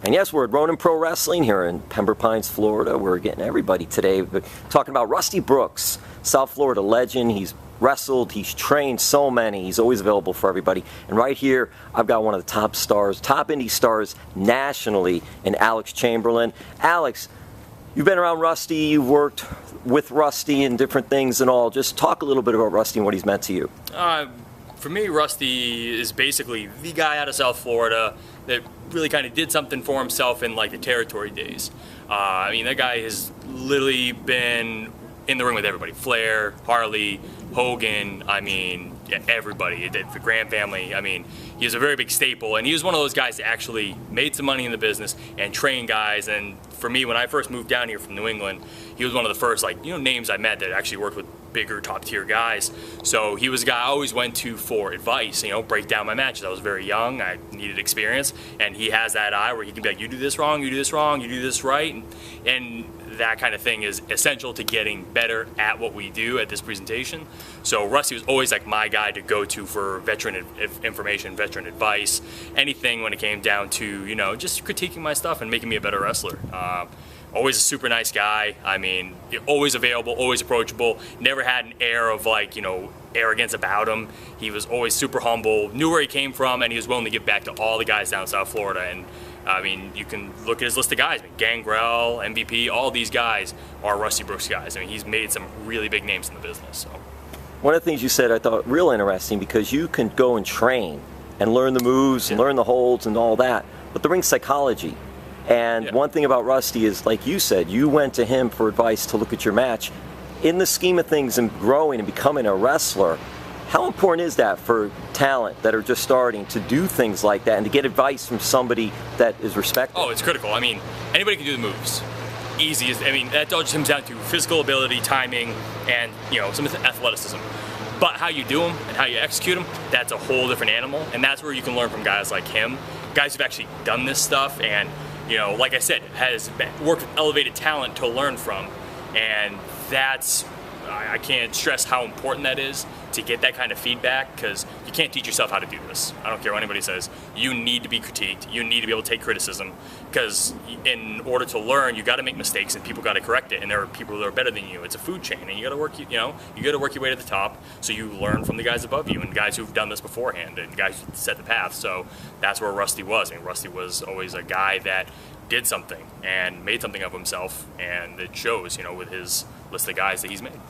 And yes, we're at Ronin Pro Wrestling here in Pembroke Pines, Florida. We're getting everybody today talking about Rusty Brooks, South Florida legend. He's wrestled, he's trained so many, he's always available for everybody. And right here, I've got one of the top stars, top indie stars nationally, in Alex Chamberlain. Alex, you've been around Rusty, you've worked with Rusty and different things and all. Just talk a little bit about Rusty and what he's meant to you. For me, Rusty is basically the guy out of South Florida that really kind of did something for himself in like the territory days. I mean, that guy has literally been in the ring with everybody. Flair, Harley, Hogan, I mean, yeah, everybody. The Graham family, I mean, he was a very big staple, and he was one of those guys that actually made some money in the business and trained guys. And for me, when I first moved down here from New England, he was one of the first, like, names I met that actually worked with bigger top tier guys. So he was a guy I always went to for advice, break down my matches. I was very young, I needed experience, and he has that eye where he can be like, you do this wrong, you do this wrong, you do this right, and that kind of thing is essential to getting better at what we do at this presentation. So Rusty was always like my guy to go to for veteran information, veteran advice, anything when it came down to, just critiquing my stuff and making me a better wrestler. Always a super nice guy. I mean, always available, always approachable. Never had an air of arrogance about him. He was always super humble, knew where he came from, and he was willing to give back to all the guys down in South Florida. And I mean, you can look at his list of guys. I mean, Gangrel, MVP, all these guys are Rusty Brooks guys. I mean, he's made some really big names in the business. So. One of the things you said I thought real interesting, because you can go and train and learn the moves and learn the holds and all that, but the ring psychology. And one thing about Rusty is, like you said, you went to him for advice to look at your match. In the scheme of things and growing and becoming a wrestler, how important is that for talent that are just starting to do things like that and to get advice from somebody that is respected? Oh, it's critical. I mean, anybody can do the moves. Easiest. I mean, that all just comes down to physical ability, timing, and some athleticism. But how you do them and how you execute them, that's a whole different animal. And that's where you can learn from guys like him, guys who've actually done this stuff and, like I said, has worked with elevated talent to learn from. And that's, I can't stress how important that is to get that kind of feedback, because you can't teach yourself how to do this. I don't care what anybody says. You need to be critiqued. You need to be able to take criticism, because in order to learn, you got to make mistakes and people got to correct it. And there are people that are better than you. It's a food chain, and you got to work. You got to work your way to the top, so you learn from the guys above you and guys who've done this beforehand and guys who set the path. So that's where Rusty was. I mean, Rusty was always a guy that did something and made something of himself, and it shows, with his list of guys that he's made.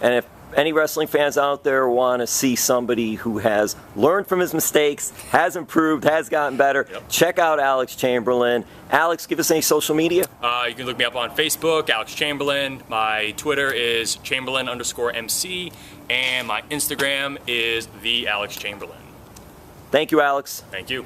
And if any wrestling fans out there want to see somebody who has learned from his mistakes, has improved, has gotten better, check out Alex Chamberlain. Alex, give us any social media. You can look me up on Facebook, Alex Chamberlain. My Twitter is Chamberlain_MC, and my Instagram is the Alex Chamberlain. Thank you, Alex. Thank you.